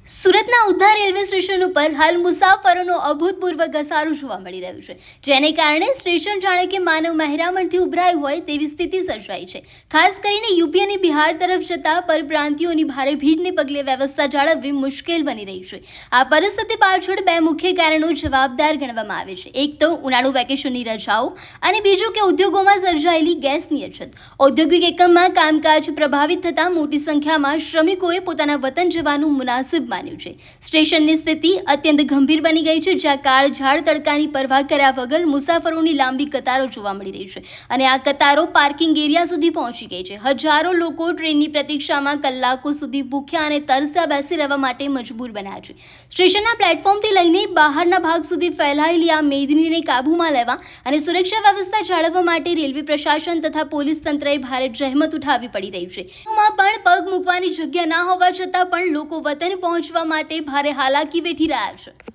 સુરતના Udhna railway station ઉપર હાલ મુસાફરોનો અભૂતપૂર્વ ઘસારો જોવા મળી રહ્યો છે, જેને કારણે સ્ટેશન જાણે કે માનવ મહેરામણથી ઉભરાયું હોય તેવી સ્થિતિ સર્જાઈ છે। ખાસ કરીને યુપી અને બિહાર તરફ જતા પરપ્રાંતિયોની ભારે ભીડને પગલે વ્યવસ્થા જાળવવી મુશ્કેલ બની રહી છે। આ પરિસ્થિતિ પાછળ બે મુખ્ય કારણો જવાબદાર ગણવામાં આવે છે। એક તો ઉનાળુ વેકેશનની રજાઓ અને બીજું કે ઉદ્યોગોમાં સર્જાયેલી ગેસની અછત। ઔદ્યોગિક એકમમાં કામકાજ પ્રભાવિત થતાં મોટી સંખ્યામાં શ્રમિકોએ પોતાના વતન જવાનું મુનાસિબ માન્યું છે। સ્ટેશનની સ્થિતિ અત્યંત ગંભીર બની ગઈ છે, જ્યાં કાળઝાળ તડકાની પરવા કર્યા વગર મુસાફરોની લાંબી કતારો જોવા મળી રહી છે અને આ કતારો પાર્કિંગ એરિયા સુધી પહોંચી ગઈ છે। હજારો લોકો ટ્રેનની પ્રતીક્ષામાં કલાકો સુધી ભૂખ્યા અને તરસ્યા બેસી રહેવા માટે મજબૂર બન્યા છે। સ્ટેશનના પ્લેટફોર્મથી લઈને બહારના ભાગ સુધી ફેલાયેલી આ મેદનીને કાબૂમાં લેવા અને સુરક્ષા વ્યવસ્થા જાળવવા માટે રેલવે પ્રશાસન તથા પોલીસ તંત્રએ ભારે જહેમત ઉઠાવવી પડી રહી છે। પણ પગ મૂકવાની જગ્યા ના હોવા છતાં પણ લોકો વતન પહોંચવા માટે ભારે હાલાકી વેઠી રહ્યા છે।